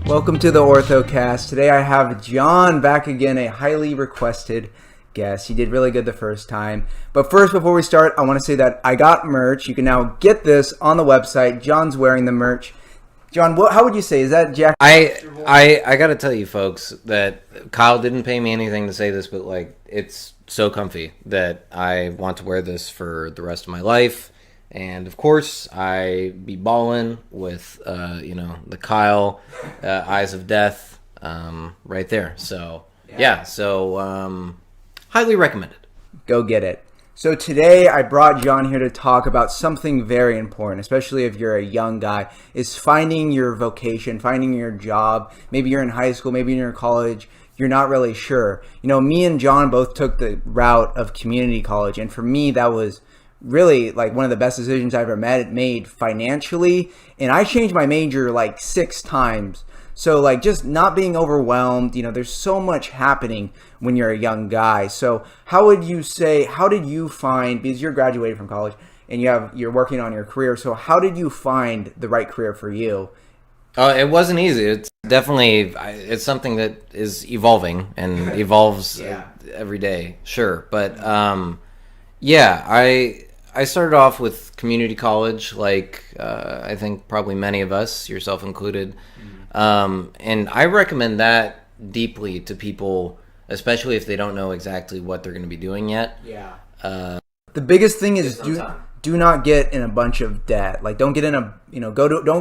Welcome to the Orthocast. Today I have John back again, a highly requested guest. He did really good the first time. But first, before we start, I want to say that I got merch. You can now get this on the website. John's wearing the merch. John, how would you say? Is that Jack? I got to tell you, folks, that Kyle didn't pay me anything to say this, but like it's so comfy that I want to wear this for the rest of my life. And of course, I be ballin' with the Kyle Eyes of Death right there. So highly recommended. Go get it. So today I brought John here to talk about something very important, especially if you're a young guy, is finding your vocation, finding your job. Maybe you're in high school, maybe you're in college, you're not really sure. You know, me and John both took the route of community college, and for me that was really like one of the best decisions I ever made financially. And I changed my major like 6 times. So like just not being overwhelmed, there's so much happening when you're a young guy. So how did you find, because you're graduated from college and you're working on your career, so how did you find the right career for you? It wasn't easy. It's definitely, it's something that is evolving and evolves every day. Sure. But I started off with community college, like I think probably many of us, yourself included. And I recommend that deeply to people, especially if they don't know exactly what they're going to be doing yet. Yeah. The biggest thing is do not get in a bunch of debt. Like don't get in don't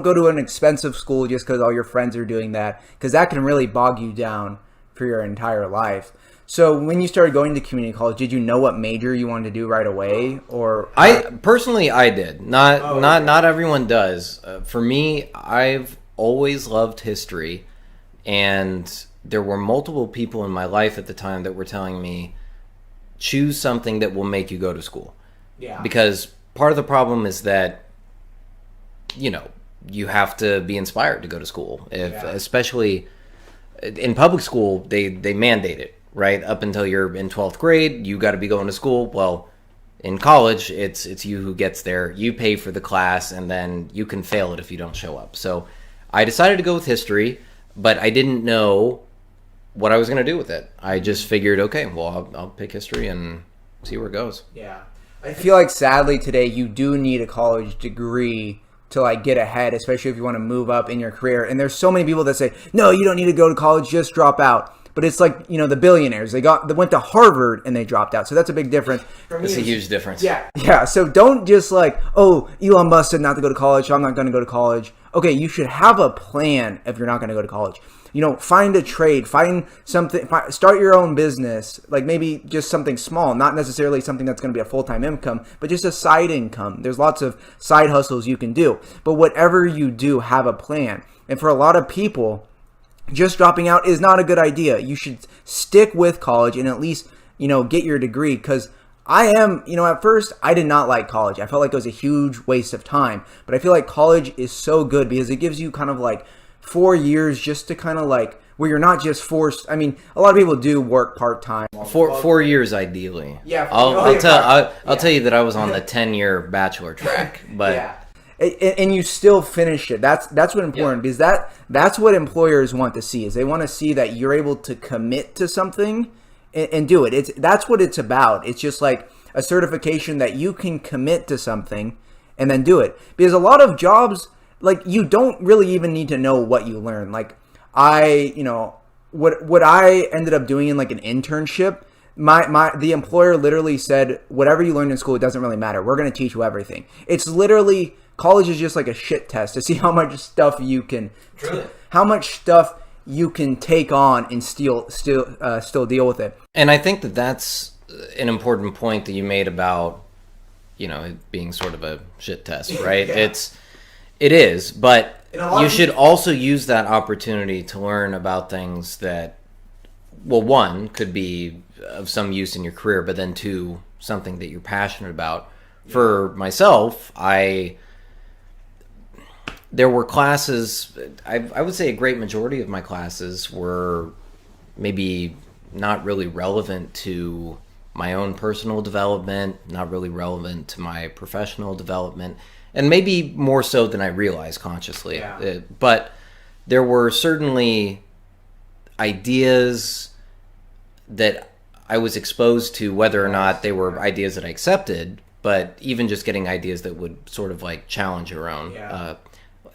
go to an expensive school just because all your friends are doing that, because that can really bog you down for your entire life. So when you started going to community college, did you know what major you wanted to do right away? Or I did. Not everyone does. For me, I've always loved history, and there were multiple people in my life at the time that were telling me, choose something that will make you go to school. Yeah. Because part of the problem is that, you have to be inspired to go to school. Especially in public school, they mandate it. Right up until you're in 12th grade, you got to be going to school. Well, in college, it's you who gets there. You pay for the class, and then you can fail it if you don't show up. So I decided to go with history, but I didn't know what I was going to do with it. I just figured, okay, well, I'll pick history and see where it goes. Yeah. I feel like sadly today you do need a college degree to like get ahead, especially if you want to move up in your career. And there's so many people that say, no, you don't need to go to college, just drop out. But it's like, the billionaires, they went to Harvard and they dropped out. So that's a big difference. That's a huge difference. Yeah. So don't just like, oh, Elon Musk said not to go to college, so I'm not going to go to college. Okay, you should have a plan if you're not going to go to college. Find a trade, find something, start your own business, like maybe just something small, not necessarily something that's going to be a full-time income, but just a side income. There's lots of side hustles you can do. But whatever you do, have a plan. And for a lot of people, just dropping out is not a good idea. You should stick with college and at least, get your degree. Because at first, I did not like college. I felt like it was a huge waste of time. But I feel like college is so good because it gives you kind of like 4 years just to kind of like, where you're not just forced. I mean, a lot of people do work part-time. 4 years ideally. Yeah. I'll tell you that I was on the 10-year bachelor track. But yeah. And you still finish it. That's what important, because that's what employers want to see, is they want to see that you're able to commit to something and do it. That's what it's about. It's just like a certification that you can commit to something and then do it. Because a lot of jobs, like, you don't really even need to know what you learn. Like what I ended up doing in like an internship, the employer literally said, whatever you learned in school, it doesn't really matter. We're going to teach you everything. It's literally, college is just like a shit test to see how much stuff you can take on and still deal with it. And I think that's an important point that you made about, it being sort of a shit test, right? Yeah. It is, but you should also use that opportunity to learn about things that, well, one, could be of some use in your career, but then 2, something that you're passionate about. Yeah. For myself, there were classes, I would say a great majority of my classes were maybe not really relevant to my own personal development, not really relevant to my professional development, and maybe more so than I realized consciously. Yeah. But there were certainly ideas that I was exposed to, whether or not they were ideas that I accepted, but even just getting ideas that would sort of like challenge your own.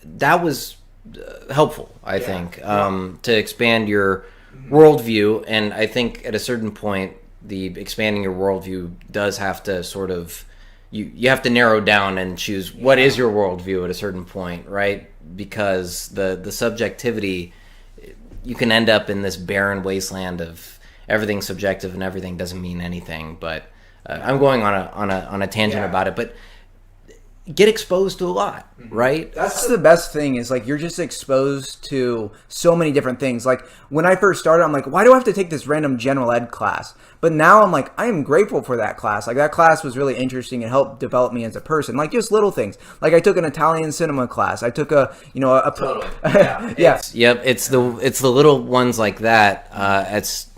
That was helpful, I think, to expand your worldview. And I think at a certain point, the expanding your worldview does have to sort of, you have to narrow down and choose what is your worldview at a certain point, right? Because the subjectivity, you can end up in this barren wasteland of everything's subjective and everything doesn't mean anything. But I'm going on a tangent about it, but get exposed to a lot, right? That's the best thing, is like you're just exposed to so many different things. Like when I first started, I'm like, why do I have to take this random general ed class? But now I'm like, I am grateful for that class. Like that class was really interesting and helped develop me as a person. Like just little things. Like I took an Italian cinema class. I took a Totally. It's the little ones like that.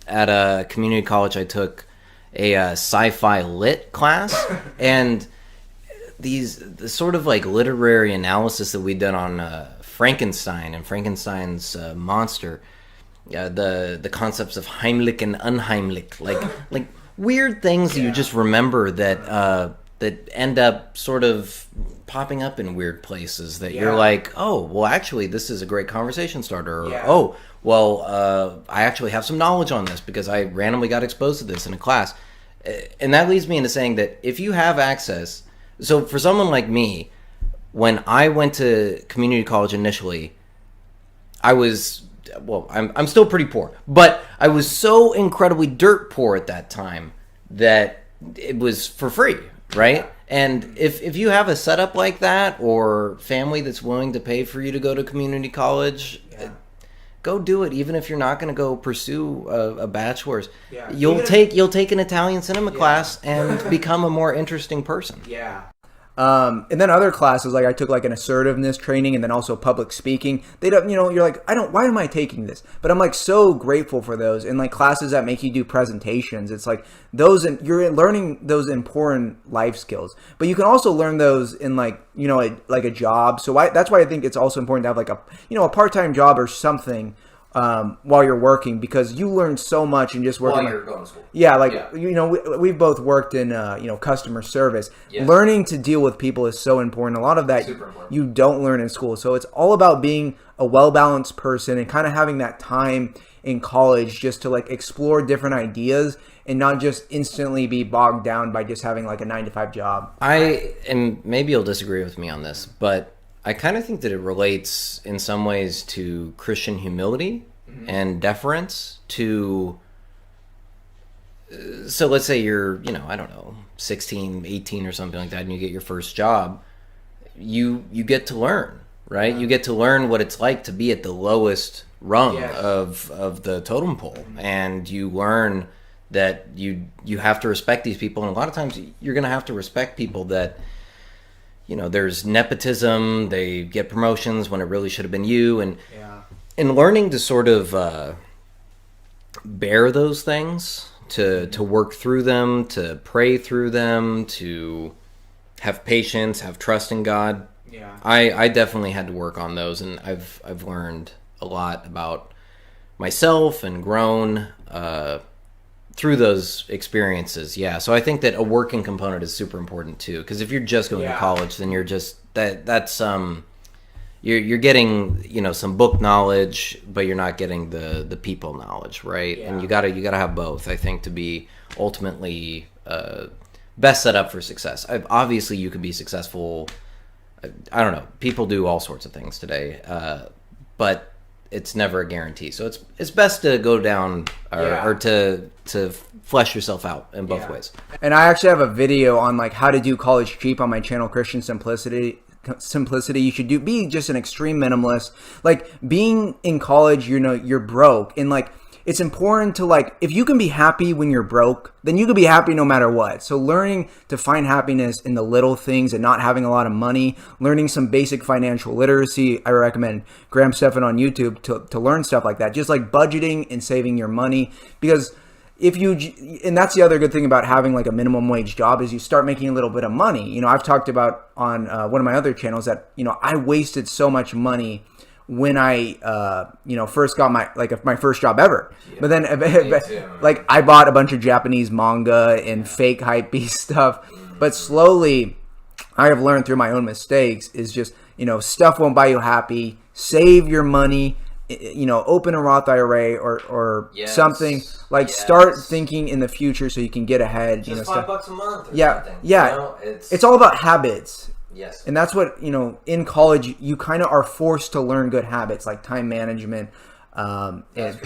At a community college, I took a sci-fi lit class, and the sort of like literary analysis that we'd done on Frankenstein and Frankenstein's monster, the concepts of Heimlich and unheimlich, like weird things that you just remember that end up sort of popping up in weird places that you're like, oh, well, actually, this is a great conversation starter. Or, oh, well, I actually have some knowledge on this because I randomly got exposed to this in a class. And that leads me into saying that if you have access, so for someone like me, when I went to community college initially, I'm still pretty poor, but I was so incredibly dirt poor at that time that it was for free, right? And if you have a setup like that, or family that's willing to pay for you to go to community college, go do it. Even if you're not going to go pursue a bachelor's, you'll take an Italian cinema class and become a more interesting person. And then other classes, like I took like an assertiveness training and then also public speaking. They don't, you're like, why am I taking this? But I'm like so grateful for those. And like classes that make you do presentations, it's like those, and you're learning those important life skills. But you can also learn those in like, like a job. So that's why I think it's also important to have like a part-time job or something while you're working, because you learn so much and just working. While you're going to school. We've both worked in customer service. Yes. Learning to deal with people is so important. A lot of that you don't learn in school. So it's all about being a well-balanced person and kind of having that time in college just to like explore different ideas and not just instantly be bogged down by just having like a 9-to-5 job. And maybe you'll disagree with me on this, but I kind of think that it relates in some ways to Christian humility and deference to, so let's say you're, 16, 18 or something like that, and you get your first job, you get to learn, right? You get to learn what it's like to be at the lowest rung of the totem pole, and you learn that you have to respect these people, and a lot of times you're going to have to respect people that, there's nepotism, they get promotions when it really should have been you. And learning to sort of bear those things, to work through them, to pray through them, to have patience, have trust in God. I definitely had to work on those, and I've learned a lot about myself and grown through those experiences. So I think that a working component is super important too, because if you're just going to college, then you're just that's you're getting some book knowledge, but you're not getting the people knowledge, right? And you gotta have both, I think, to be ultimately best set up for success. Obviously you could be successful, I don't know, people do all sorts of things today, but it's never a guarantee. So it's best to go down or to flesh yourself out in both ways. And I actually have a video on like how to do college cheap on my channel, Christian Simplicity. You should be just an extreme minimalist. Like being in college, you're broke, and like it's important to like, if you can be happy when you're broke, then you can be happy no matter what. So learning to find happiness in the little things and not having a lot of money, learning some basic financial literacy. I recommend Graham Stephan on YouTube to learn stuff like that. Just like budgeting and saving your money, because and that's the other good thing about having like a minimum wage job, is you start making a little bit of money. I've talked about on one of my other channels that, I wasted so much money when I, first got my first job ever. Yeah, but then, like, I bought a bunch of Japanese manga and fake hypebeast stuff. But slowly, I have learned through my own mistakes is just, stuff won't buy you happy. Save your money. Open a Roth IRA or something like. Start thinking in the future so you can get ahead. Just $5 a month. Or something. It's all about habits. Yes, and that's what in college you kind of are forced to learn good habits like time management, and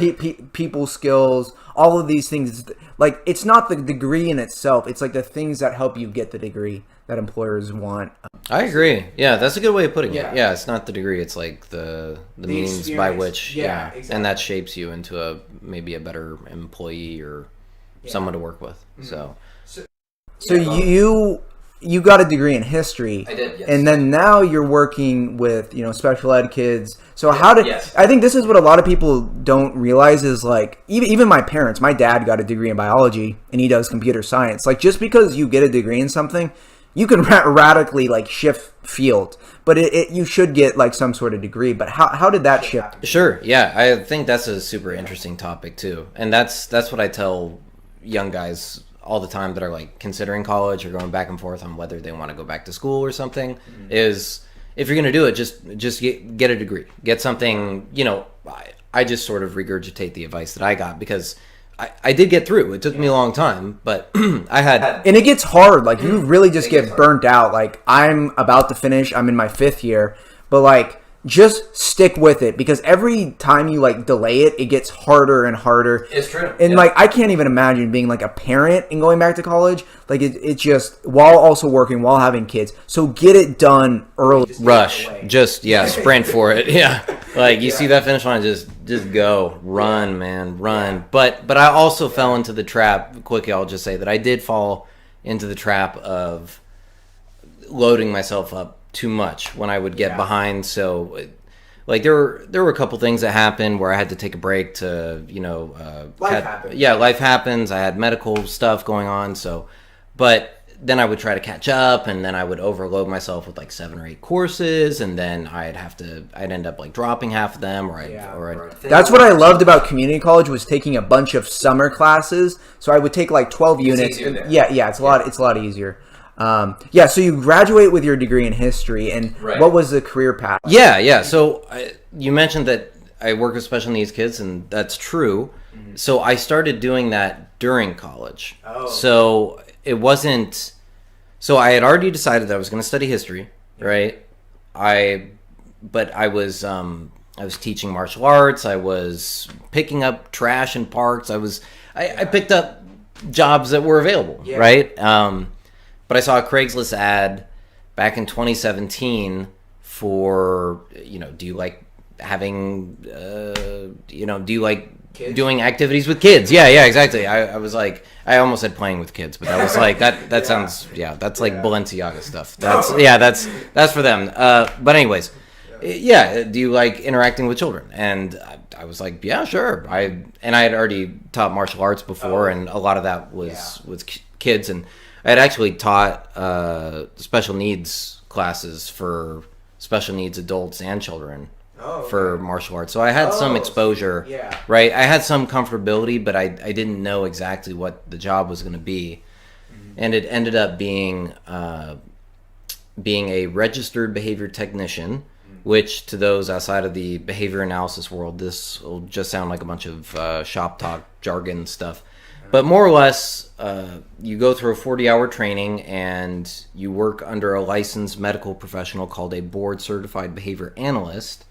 people skills. All of these things, like it's not the degree in itself; it's like the things that help you get the degree that employers want. I agree. Yeah, that's a good way of putting it. Yeah, it's not the degree; it's like the means by which, exactly. And that shapes you into maybe a better employee or someone to work with. Mm-hmm. So you got a degree in history. I did, yes. And then now you're working with, special ed kids. So I think this is what a lot of people don't realize is like, even my parents, my dad got a degree in biology and he does computer science. Like just because you get a degree in something, you can radically like shift field, but you should get like some sort of degree. But how did that shift? Sure. Yeah. I think that's a super interesting topic too. And that's what I tell young guys all the time that are like considering college or going back and forth on whether they want to go back to school or something, is if you're going to do it, just get a degree, get something. I just sort of regurgitate the advice that I got because I did get through. It took me a long time, but I had, and it gets hard. Like you really just get burnt out. Like I'm about to finish. I'm in my 5th year, but like just stick with it because every time you like delay it, it gets harder and harder. It's true. And like I can't even imagine being like a parent and going back to college. Like it's just while also working, while having kids. So get it done early. Rush. Just sprint for it. Yeah. Like you see that finish line, just go. Run, man. Run. Yeah. But I also fell into the trap, quickly I'll just say that I did fall into the trap of loading myself up too much when I would get behind. So like there were a couple things that happened where I had to take a break to life happens. Life happens. I had medical stuff going on, but then I would try to catch up, and then I would overload myself with like 7 or 8 courses, and then I'd end up like dropping half of them, That's what I loved about community college was taking a bunch of summer classes. So I would take like 12 units. It's a lot easier. So you graduate with your degree in history, and what was the career path? So you mentioned that I work with special needs kids, and that's true. Mm-hmm. So I started doing that during college. So it wasn't. So I had already decided that I was going to study history, right? But I was teaching martial arts. I was picking up trash in parks. I picked up jobs that were available, right? But I saw a Craigslist ad back in 2017 for, do you like having, do you like kids? Doing activities with kids? Yeah, exactly. I was like, I almost said playing with kids, but I was like, that sounds, that's like Balenciaga stuff. That's for them. But anyways, do you like interacting with children? And I was like, yeah, sure. I had already taught martial arts before, and a lot of that was kids, and I had actually taught special needs classes for special needs adults and children for martial arts. So I had some exposure, right? I had some comfortability, but I didn't know exactly what the job was going to be. Mm-hmm. And it ended up being a registered behavior technician, which to those outside of the behavior analysis world, this will just sound like a bunch of shop talk jargon stuff. But more or less, you go through a 40-hour training and you work under a licensed medical professional called a board-certified behavior analyst.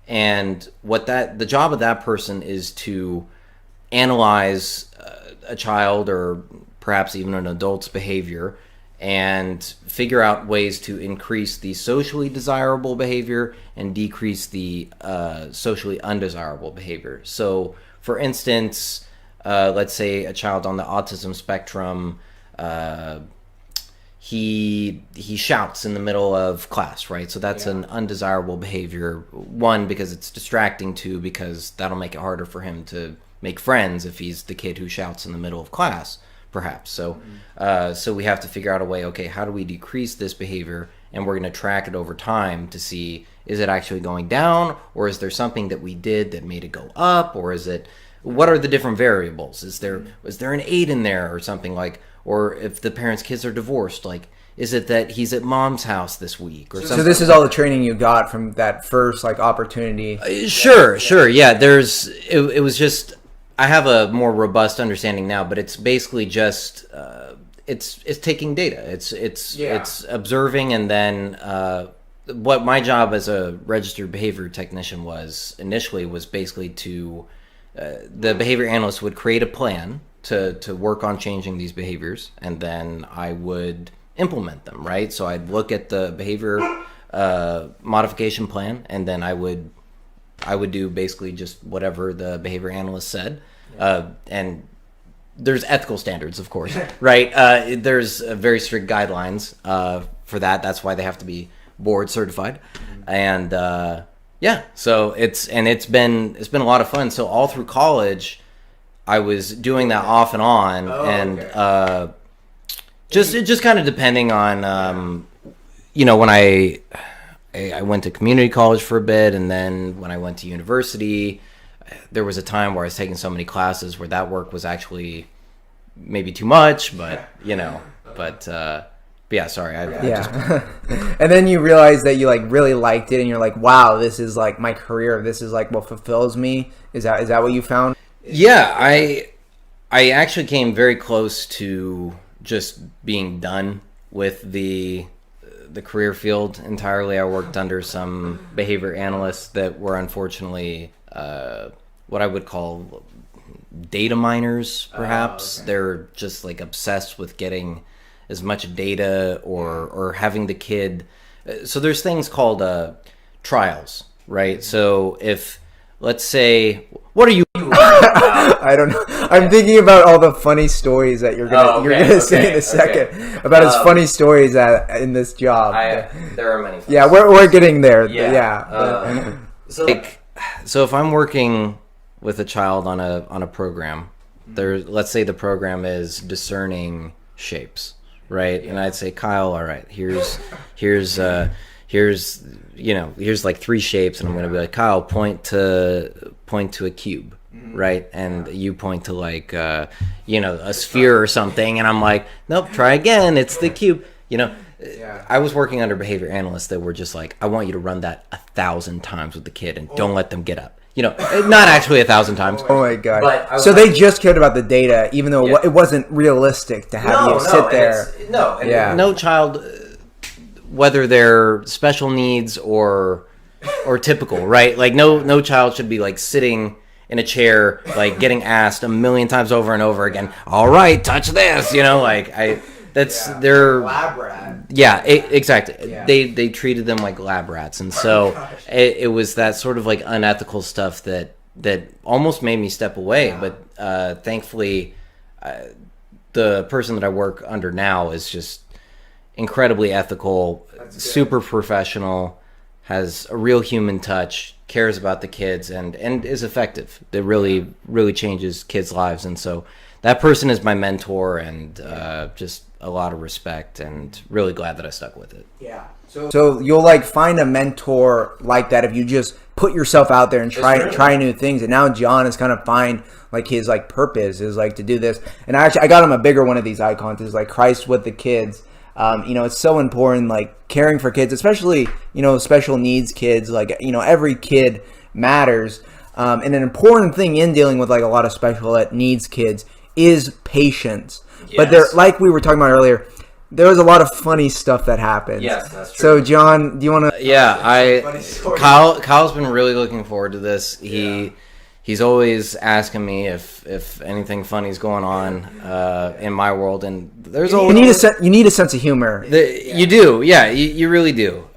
And the job of that person is to analyze a child or perhaps even an adult's behavior and figure out ways to increase the socially desirable behavior and decrease the socially undesirable behavior. So, for instance, let's say a child on the autism spectrum, he shouts in the middle of class, right? So that's an undesirable behavior. 1, because it's distracting. 2, because that'll make it harder for him to make friends if he's the kid who shouts in the middle of class, perhaps. So, so we have to figure out a way. Okay, how do we decrease this behavior and we're going to track it over time to see, is it actually going down, or is there something that we did that made it go up, or is it, what are the different was there an 8 in there or something, like, or if the parents' kids are divorced, like, is it that he's at mom's house this week or something? So this is all the training you got from that first like opportunity. Sure. Yeah, it was just, I have a more robust understanding now, but it's basically just it's taking data. It's observing, and then what my job as a registered behavior technician was initially was basically to the behavior analyst would create a plan to work on changing these behaviors, and then I would implement them, right? So I'd look at the behavior modification plan, and then I would do basically just whatever the behavior analyst said. And there's ethical standards, of course, right? There's very strict guidelines for that. That's why they have to be board certified. And so it's been a lot of fun. So all through college, I was doing that off and on, just kind of depending on, when I went to community college for a bit, and then when I went to university, there was a time where I was taking so many classes where that work was actually maybe too much, but yeah, sorry. And then you realize that you like really liked it, and you're like, wow, this is like my career. This is like what fulfills me. Is that what you found? Yeah, I actually came very close to just being done with the career field entirely. I worked under some behavior analysts that were unfortunately what I would call data miners, perhaps. They're just like obsessed with getting as much data or having the kid. So there's things called trials, right? So if, let's say, what are you? I don't know. I'm thinking about all the funny stories that you're gonna say in a second about his funny stories in this job. There are many. Yeah, we're getting there. Yeah. So if I'm working with a child on a program, let's say the program is discerning shapes, right? Yeah. And I'd say, Kyle, all right, here's like 3 shapes, and I'm gonna be like, Kyle, point to a cube, right? And you point to like a sphere or something, and I'm like, nope, try again, it's the cube. I was working under behavior analysts that were just like, I want you to run that 1,000 times with the kid, and don't let them get up. Not actually 1,000 times. Oh my god! So they just cared about the data, even though it wasn't realistic to have you sit there. No child, whether they're special needs or typical, right? Like no child should be like sitting in a chair, like getting asked a million times over and over again, all right, touch this, they're lab rat. Yeah, exactly. Yeah. They treated them like lab rats, and so it was that sort of like unethical stuff that almost made me step away. Yeah. But thankfully, the person that I work under now is just incredibly ethical, super professional, has a real human touch, cares about the kids, and is effective. That really changes kids' lives, and so that person is my mentor, and just a lot of respect, and really glad that I stuck with it. Yeah. So you'll like find a mentor like that if you just put yourself out there and try new things. And now John has kind of find like his like purpose is like to do this. And I got him a bigger one of these icons. It's like Christ with the kids. It's so important, like caring for kids, especially special needs kids. Like every kid matters. And an important thing in dealing with like a lot of special needs kids is patience. Yes. But there, like we were talking about earlier, there was a lot of funny stuff that happened. Yes, that's true. So, John, do you want to? Yeah, Kyle's been really looking forward to this. He's always asking me if anything funny is going on in my world, and there's always you need a sense of humor. You do, yeah, you really do.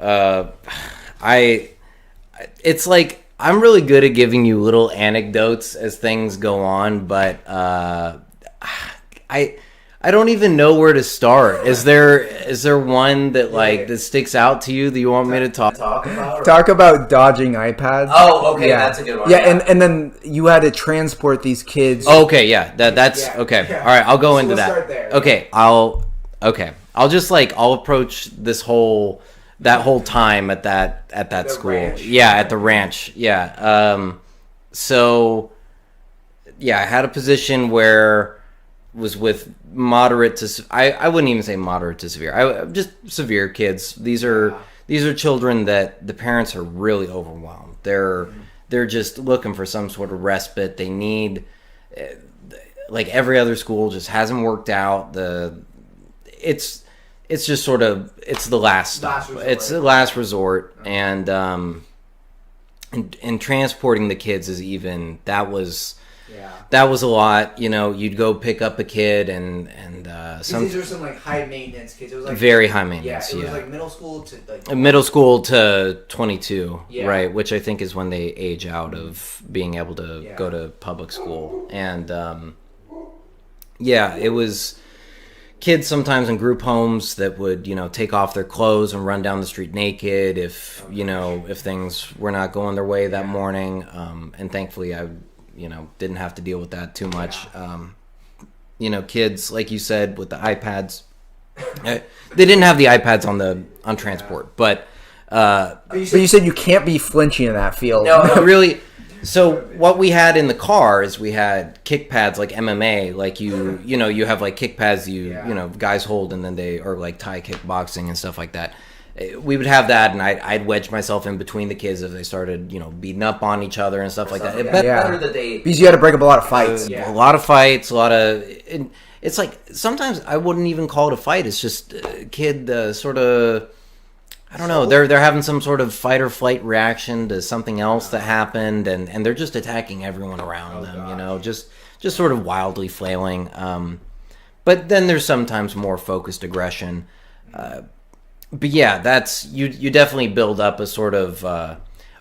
It's like I'm really good at giving you little anecdotes as things go on, but I don't even know where to start. Is there one that that sticks out to you that you want me to talk about? Talk about dodging iPads. Oh, okay, that's a good one. Yeah, and then you had to transport these kids. Okay, yeah, that's okay. Yeah. All right, I'll go into that. Start there. Okay, I'll just I'll approach this whole that whole time at that school. Ranch. Yeah, at the ranch. Yeah. So yeah, I had a position where was with moderate to I wouldn't even say moderate to severe. Just severe kids. These are children that the parents are really overwhelmed. They're just looking for some sort of respite. They need, like every other school just hasn't worked out. It's just sort of, it's the last stop. It's the last resort. And transporting the kids is even, that was a lot. You know, you'd go pick up a kid and these are some like high maintenance kids. It was like very high maintenance. Yeah, it was like middle school to 22, yeah. Right? Which I think is when they age out of being able to go to public school. And it was kids sometimes in group homes that would, take off their clothes and run down the street naked if things were not going their way that morning. And thankfully I didn't have to deal with that too much. Kids, like you said, with the iPads, they didn't have the iPads on transport, but you said you can't be flinching in that field. No, really. So what we had in the car is we had kick pads like MMA, like you have like kick pads guys hold, and then they are like Thai kickboxing and stuff like that. We would have that, and I'd wedge myself in between the kids if they started, beating up on each other and stuff like that. Better that because you had to break up a lot of fights. A lot of fights, a lot of. It's like sometimes I wouldn't even call it a fight. It's just a kid sort of. I don't know. They're having some sort of fight or flight reaction to something else that happened, and they're just attacking everyone around them. Just sort of wildly flailing. But then there's sometimes more focused aggression. But yeah, that's you definitely build up a sort of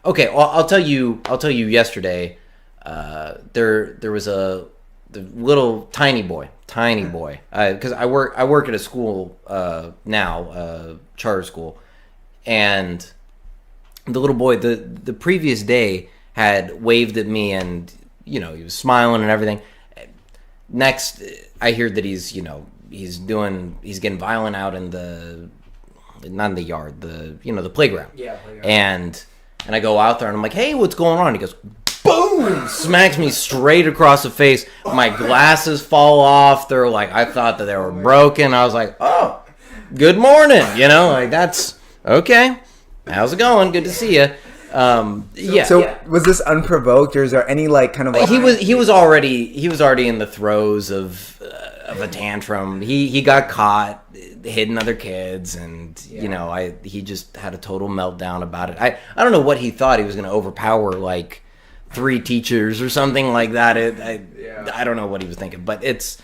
okay. Well, I'll tell you yesterday there was the little tiny boy because I work at a school now, charter school, and the little boy the previous day had waved at me, and he was smiling and everything. Next I hear that he's getting violent out in the, not in the yard, the playground. Yeah, playground. And I go out there and I'm like, hey, what's going on? He goes, boom, smacks me straight across the face. My glasses fall off. They're like, I thought that they were broken. I was like, oh, good morning. Like that's okay. How's it going? Good to see you. So was this unprovoked, or is there any like kind of like he was already in the throes of a tantrum. He got caught hitting other kids, and he just had a total meltdown about it. I don't know what he thought. He was going to overpower like 3 teachers or something like that. I don't know what he was thinking, but it's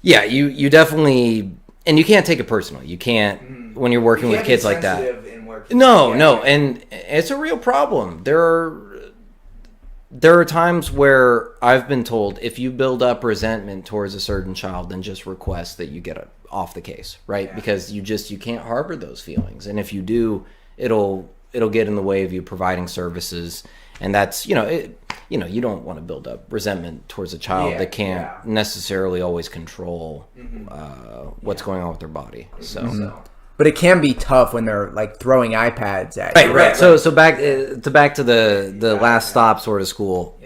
you definitely, and you can't take it personally. You can't when you're working with kids like that. No, and it's a real problem. There are times where I've been told if you build up resentment towards a certain child, then just request that you get off the case, right? Yeah. Because you can't harbor those feelings, and if you do, it'll get in the way of you providing services, and that's you don't want to build up resentment towards a child that can't necessarily always control what's going on with their body. So. But it can be tough when they're like throwing iPads at you. Right. So back to the last stop sort of school.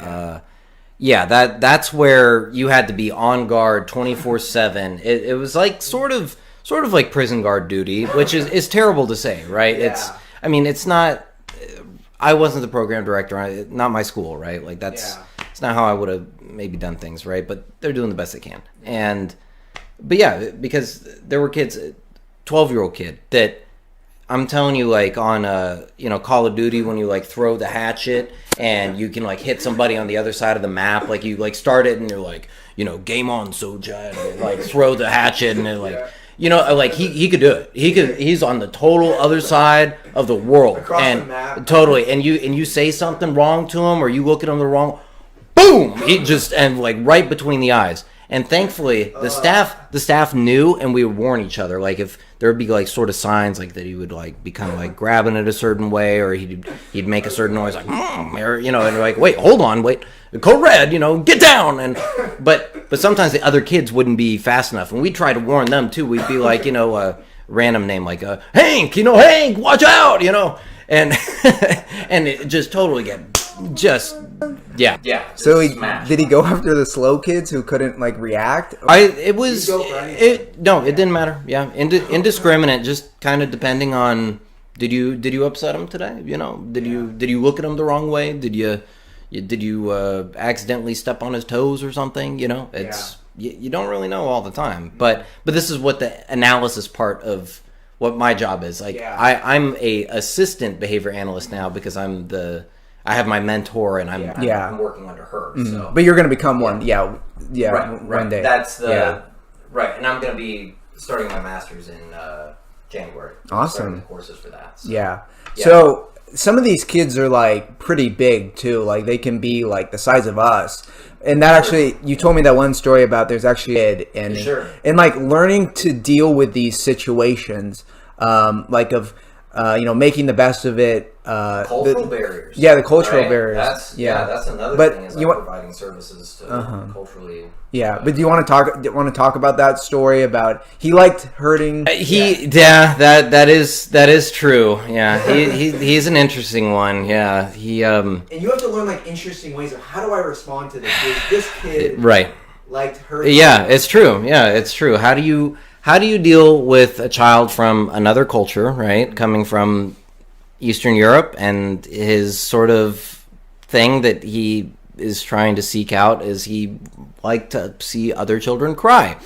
That's where you had to be on guard 24/7. It was like sort of like prison guard duty, which is terrible to say, right? Yeah. It's not. I wasn't the program director, not my school, right? Like it's not how I would have maybe done things, right? But they're doing the best they can, because there were kids. 12-year-old kid that I'm telling you, like on Call of Duty, when you like throw the hatchet and you can like hit somebody on the other side of the map, like you like start it and you're like, game on Soja, and like throw the hatchet and like like he could do it. He's on the total other side of the world. Across and the map. Totally. And you say something wrong to him, or you look at him the wrong, boom, he just, and like right between the eyes. And thankfully, the staff knew, and we would warn each other. Like if there would be like sort of signs like that, he would like be kind of like grabbing it a certain way, or he'd make a certain noise like, or and you're like, wait, hold on, wait, code red, get down. And but sometimes the other kids wouldn't be fast enough, and we'd try to warn them too. We'd be like, random name like Hank, Hank, watch out, and and it just totally So did he go after the slow kids who couldn't like react? It didn't matter. Yeah, indiscriminate, just kind of depending on did you upset him today? Did you look at him the wrong way? Did you accidentally step on his toes or something? It's you don't really know all the time. But this is what the analysis part of what my job is. Like I'm a assistant behavior analyst now because I have my mentor and I'm working under her. Mm-hmm. So. But you're going to become one. Yeah. Right. One day. That's right. And I'm going to be starting my master's in January. Awesome. The courses for that. So. Yeah. So some of these kids are like pretty big too. Like they can be like the size of us. And that actually, you told me that one story about there's actually and like learning to deal with these situations, making the best of it. Cultural barriers. Yeah, the cultural barriers. That's another thing is providing services to culturally. Yeah, but do you want to talk about that story about he liked hurting? That is true. Yeah, he's an interesting one. Yeah, And you have to learn like interesting ways of how do I respond to this? This kid liked hurting. Yeah, it's true. Yeah, it's true. How do you deal with a child from another culture, right? Coming from Eastern Europe, and his sort of thing that he is trying to seek out is he liked to see other children cry.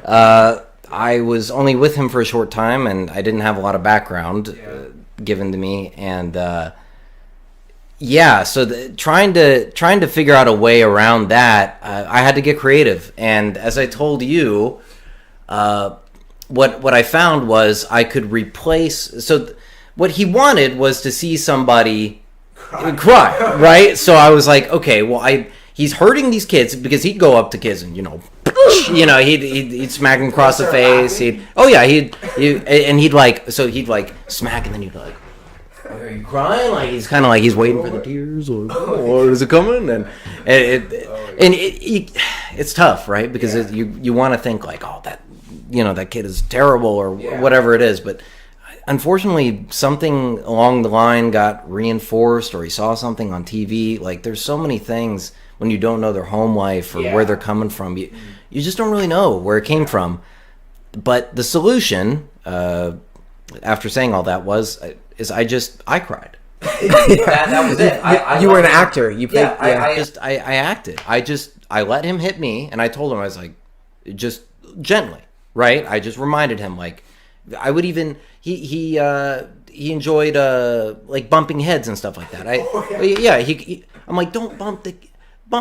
I was only with him for a short time, and I didn't have a lot of background given to me, and trying to figure out a way around that, I had to get creative. And as I told you, what I found was I could replace. So what he wanted was to see somebody cry, right? So I was like, okay, well, he's hurting these kids because he'd go up to kids and he'd smack them across the face. He'd smack, and then he'd like, are you crying? Like he's kind of like he's waiting for the tears, or is it coming? And it's tough, right? Because you want to think like, oh, that kid is terrible or whatever it is, but unfortunately something along the line got reinforced, or he saw something on TV. Like there's so many things when you don't know their home life or where they're coming from, you just don't really know where it came from. But the solution, after saying all that, is I cried. That was it. You were an actor. You played. I acted. I let him hit me, and I told him, I was like, just gently, right? I just reminded him, like, I would even he enjoyed like bumping heads and stuff like that. I'm like, don't bump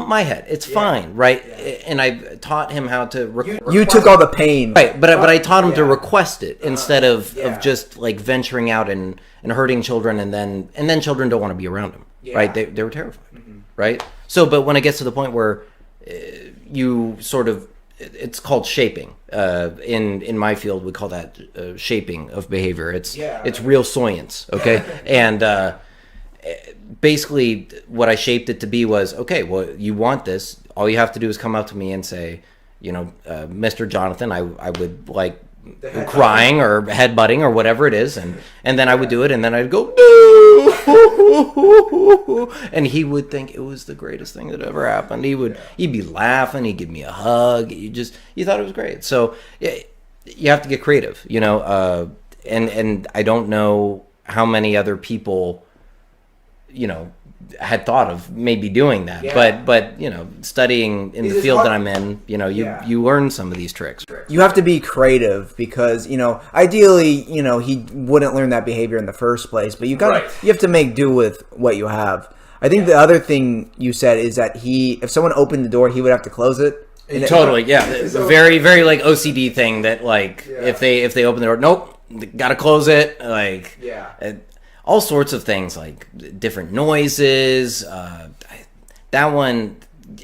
my head. It's fine, right? And I taught him how to. You took all the pain, right? But I taught him to request it instead of just like venturing out and hurting children, and then children don't want to be around him, right? They were terrified, right? So, but when it gets to the point where you sort of, it's called shaping. In my field, we call that shaping of behavior. It's real science, okay? And basically, what I shaped it to be was, okay, well, you want this. All you have to do is come up to me and say, Mr. Jonathan, I would like crying or headbutting or whatever it is, and then I would do it, and then I'd go, no, and he would think it was the greatest thing that ever happened. He'd be laughing, he'd give me a hug. You thought it was great. So you have to get creative, and I don't know how many other people had thought of maybe doing that, but studying in the field that I'm in, you learn some of these tricks. You have to be creative because ideally he wouldn't learn that behavior in the first place, but you have to make do with what you have. I think the other thing you said is that if someone opened the door, he would have to close it. Totally, It's a very, very like OCD thing that like if they open the door, nope, gotta close it. Like all sorts of things, like different noises. That one,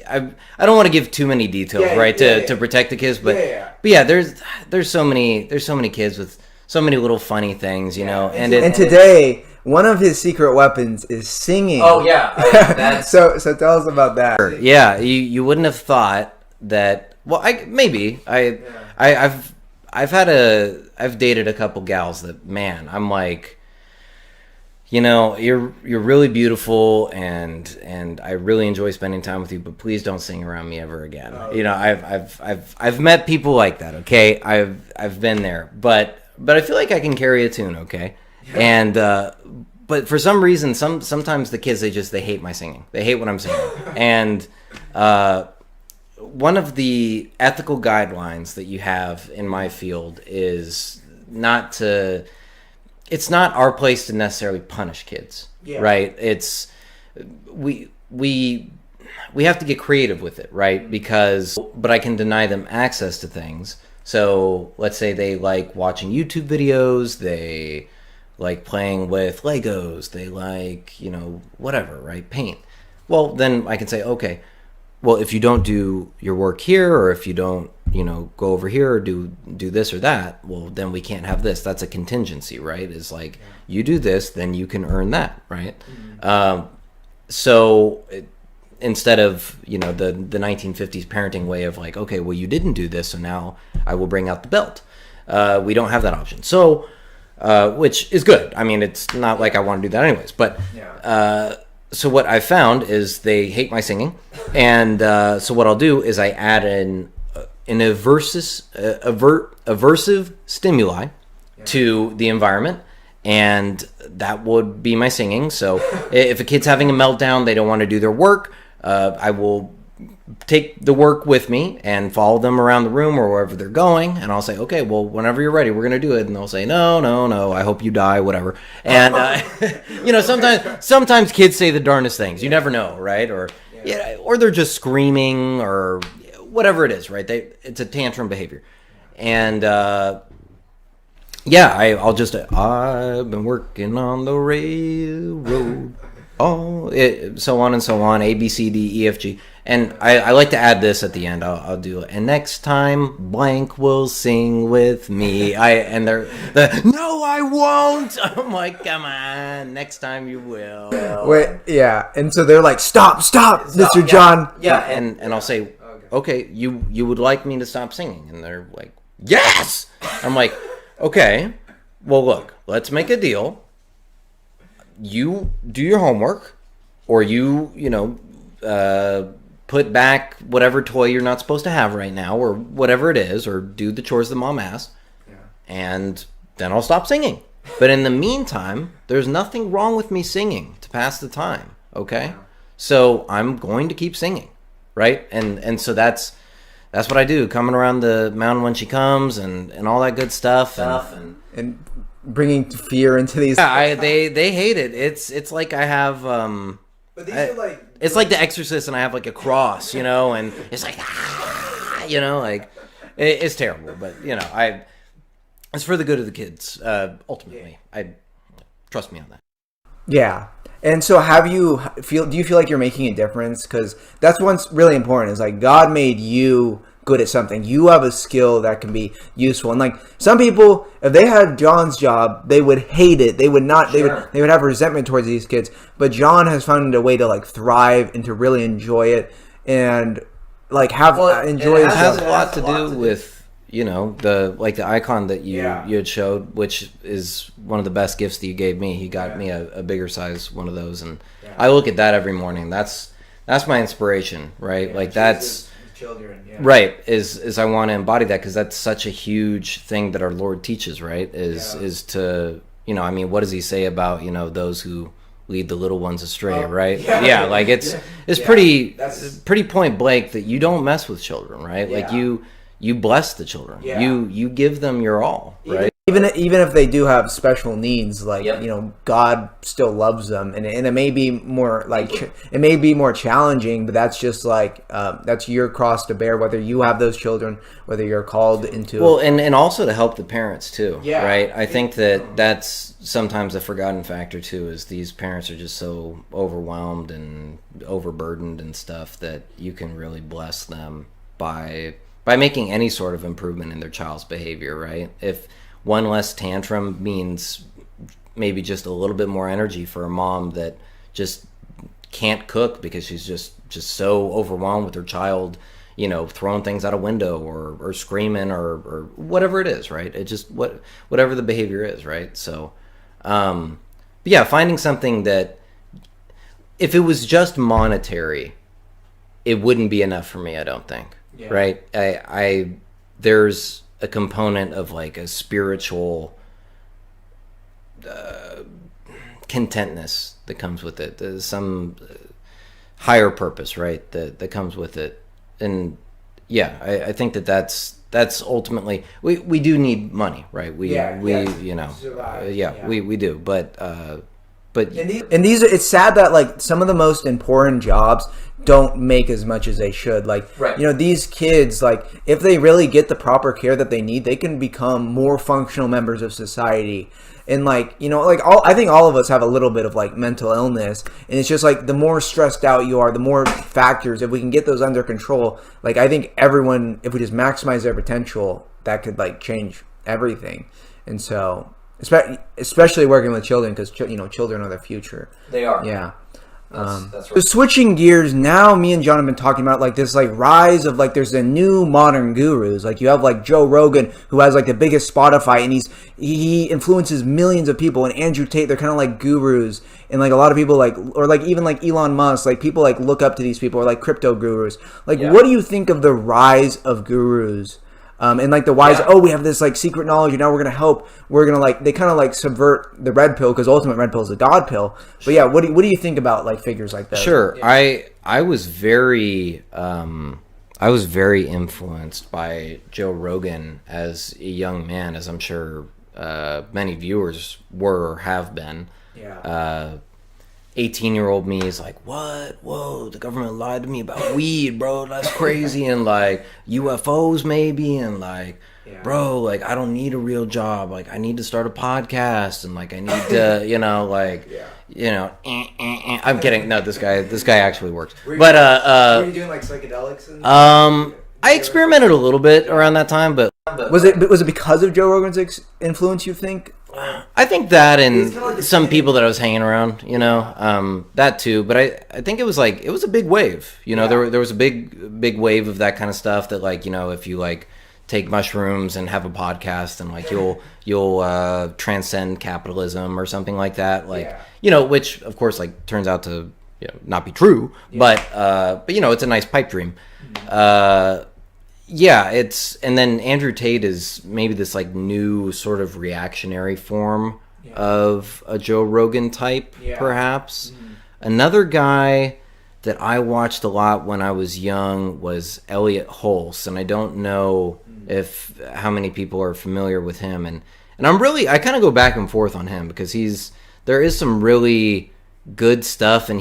I don't want to give too many details, to protect the kids, but there's so many kids with so many little funny things, And today, one of his secret weapons is singing. Oh yeah, so tell us about that. Yeah, you wouldn't have thought that. Well, I've I've dated a couple gals that, man, I'm like, you know, you're really beautiful, and I really enjoy spending time with you, but please don't sing around me ever again. You know, I've met people like that. Okay, I've been there, but I feel like I can carry a tune. Okay, and but for some reason, sometimes the kids they hate my singing. They hate what I'm singing, and one of the ethical guidelines that you have in my field is not to. It's not our place to necessarily punish kids, right? It's we have to get creative with it, right? But I can deny them access to things. So let's say they like watching YouTube videos, they like playing with Legos, they like, you know, whatever, right? Paint. Well, then I can say, okay, well, if you don't do your work here, or if you don't, you know, go over here or do this or that, well, then we can't have this. That's a contingency, right? It's like, you do this, then you can earn that, right? Instead of, you know, the 1950s parenting way of like, okay, well, you didn't do this, so now I will bring out the belt. We don't have that option. So, which is good. I mean, it's not like I want to do that anyways, but so what I found is they hate my singing, and so what I'll do is I add an aversive stimuli to the environment, and that would be my singing. So if a kid's having a meltdown, they don't want to do their work, I will take the work with me and follow them around the room or wherever they're going, and I'll say, okay, well, whenever you're ready, we're going to do it. And they'll say, no, I hope you die, whatever. And you know, sometimes kids say the darndest things. You never know, right? Or or they're just screaming or whatever it is, right? It's a tantrum behavior. And I've been working on the railroad, so on and so on, A, B, C, D, E, F, G. And I like to add this at the end. I'll do it. And next time, blank will sing with me. No, I won't. I'm like, come on, next time you will. Wait, yeah. And so they're like, stop, Mr. John. Yeah, and I'll say, okay, you would like me to stop singing? And they're like, yes. I'm like, okay, well, look, let's make a deal. You do your homework, or you put back whatever toy you're not supposed to have right now, or whatever it is, or do the chores that mom asked, and then I'll stop singing. But in the meantime, there's nothing wrong with me singing to pass the time, okay? So I'm going to keep singing, right? And so that's what I do, coming around the mountain when she comes, and all that good stuff. And bringing fear into these. Yeah, they hate it. It's like I have But these are like. It's like The Exorcist, and I have like a cross, you know, and it's like, you know, like it's terrible, but you know, it's for the good of the kids. Ultimately, trust me on that. Yeah, and so do you feel like you're making a difference? Because that's what's really important. Is like God made you good at something. You have a skill that can be useful. And like some people, if they had John's job, they would hate it. They would not. Sure. They would have resentment towards these kids. But John has found a way to like thrive and to really enjoy it and like enjoy it. It has a lot to do with, you know, the icon that you had showed, which is one of the best gifts that you gave me. He got me a bigger size one of those, and I look at that every morning. That's my inspiration, right? Like that's. Children, right, is I want to embody that, because that's such a huge thing that our Lord teaches, right? Is to, you know, I mean, what does he say about, you know, those who lead the little ones astray, right? Like it's pretty point blank that you don't mess with children, right? Like you bless the children. You give them your all, right? Even if they do have special needs, like you know, God still loves them, and it may be more it may be more challenging, but that's just like that's your cross to bear, whether you have those children, whether you're called into. Well, and also to help the parents too, right? I think that's sometimes a forgotten factor too, is these parents are just so overwhelmed and overburdened and stuff that you can really bless them by making any sort of improvement in their child's behavior, right? If one less tantrum means maybe just a little bit more energy for a mom that just can't cook because she's just so overwhelmed with her child, throwing things out a window or screaming or whatever it is, right? It just whatever the behavior is, right? So, but yeah, finding something that if it was just monetary, it wouldn't be enough for me, I don't think. Yeah. Right? I there's a component of like a spiritual contentness that comes with it. There's some higher purpose, right? That comes with it. And yeah, I think that's ultimately we do need money, right? We do, but and these it's sad that like some of the most important jobs don't make as much as they should. Like, right. These kids, like, if they really get the proper care that they need, they can become more functional members of society. And like, I think all of us have a little bit of like mental illness, and it's just like the more stressed out you are, the more factors, if we can get those under control, like I think everyone, if we just maximize their potential, that could like change everything. And so, especially working with children, because children are the future. They are. Yeah. That's right. So switching gears, now me and John have been talking about like this like rise of like there's a new modern gurus. Like you have like Joe Rogan, who has like the biggest Spotify, and he influences millions of people, and Andrew Tate, they're kind of like gurus, and like a lot of people like, or like even like Elon Musk, like people like look up to these people, or like crypto gurus. Like what do you think of the rise of gurus? And like the wise, we have this like secret knowledge, and now we're gonna like they kind of like subvert the red pill, because ultimate red pill is a god pill. But yeah, what do you think about like figures like that? Sure, yeah. I was very influenced by Joe Rogan as a young man, as I'm sure many viewers were or have been. Yeah. 18-year-old me is like, what? Whoa, the government lied to me about weed, bro. That's crazy. And like UFOs maybe. And like, bro, like I don't need a real job. Like I need to start a podcast. And like I need to, I'm kidding. No, this guy actually works. Were you doing like psychedelics? I experimented a little bit around that time, but was it because of Joe Rogan's influence, you think? I think that, and like some people that I was hanging around, that too. But I think it was a big wave. There was a big wave of that kind of stuff that like, if you like take mushrooms and have a podcast and like you'll transcend capitalism or something like that. Like, which of course like turns out to not be true, but it's a nice pipe dream. And then Andrew Tate is maybe this like new sort of reactionary form of a Joe Rogan type, perhaps. Another guy that I watched a lot when I was young was Elliot Hulse, and I don't know how many people are familiar with him, and I kind of go back and forth on him, because there is some really good stuff, and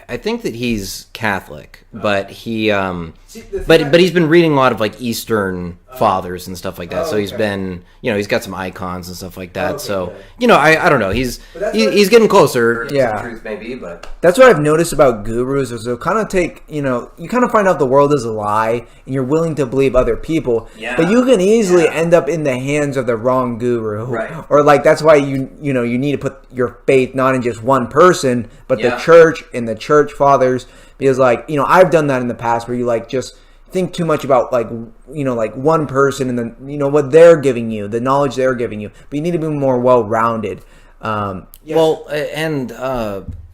I think that he's Catholic, but he's been reading a lot of like Eastern fathers and stuff like that. So he's been, he's got some icons and stuff like that. So I don't know, he's getting closer. Yeah, to truth maybe, but that's what I've noticed about gurus is they'll kind of take, you kind of find out the world is a lie, and you're willing to believe other people. Yeah. But you can easily end up in the hands of the wrong guru, right? Or like that's why you need to put your faith not in just one person, but the church and the church fathers. Because like, I've done that in the past where you like just think too much about like, like one person and then, what they're giving you, the knowledge they're giving you. But you need to be more well-rounded. Well, and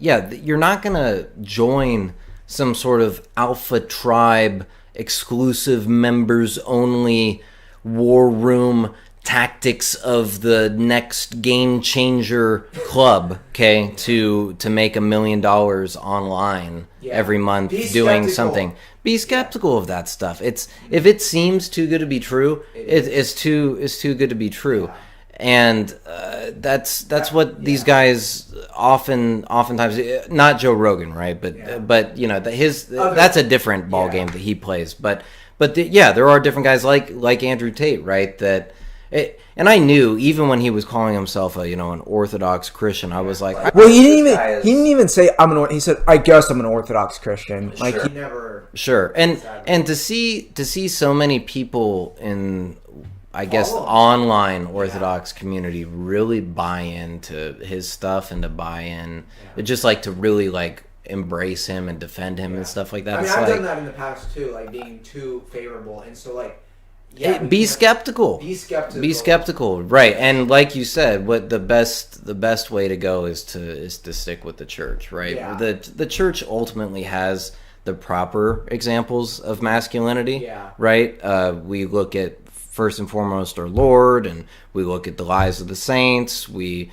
you're not going to join some sort of alpha tribe, exclusive members only war room tactics of the next game changer club, okay, to make $1 million online every month doing something. Be skeptical of that stuff. If it seems too good to be true, it's too good to be true. And that's what these guys oftentimes, not Joe Rogan, right? But that's a different ball game that he plays. But there are different guys like Andrew Tate, right? And I knew even when he was calling himself an Orthodox Christian, I was like, well, he didn't even say he said, I guess I'm an Orthodox Christian. Like he never. Sure, and to see so many people in, I guess, the online Orthodox community really buy into his stuff and to buy in, just like to really like embrace him and defend him and stuff like that. I mean, It's I've like, done that in the past too, like being too favorable, and so like, be skeptical. Be skeptical. Be skeptical, right? And like you said, what the best way to go is to stick with the church, right? Yeah. The church ultimately has the proper examples of masculinity, right? We look at first and foremost our Lord, and we look at the lives of the saints. We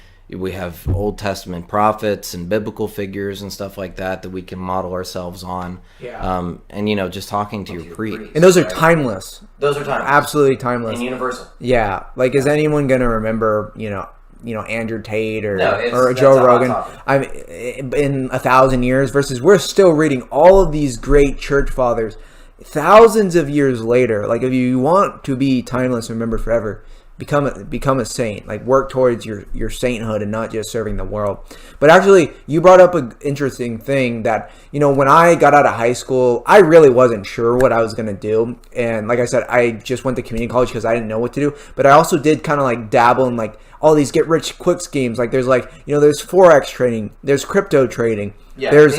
have Old Testament prophets and biblical figures and stuff like that we can model ourselves on. Yeah. And just talking to your priest. And those are timeless. Those are timeless. Absolutely timeless. And universal. Yeah. Like, is anyone going to remember, Andrew Tate or that's Joe Rogan? I mean, in 1,000 years versus we're still reading all of these great church fathers thousands of years later. Like, if you want to be timeless and remember forever, become a saint. Like, work towards your sainthood and not just serving the world. But actually, you brought up an interesting thing that, when I got out of high school, I really wasn't sure what I was going to do. And like I said, I just went to community college because I didn't know what to do. But I also did kind of like dabble in like all these get rich quick schemes. Like, there's like, there's Forex trading, there's crypto trading, there's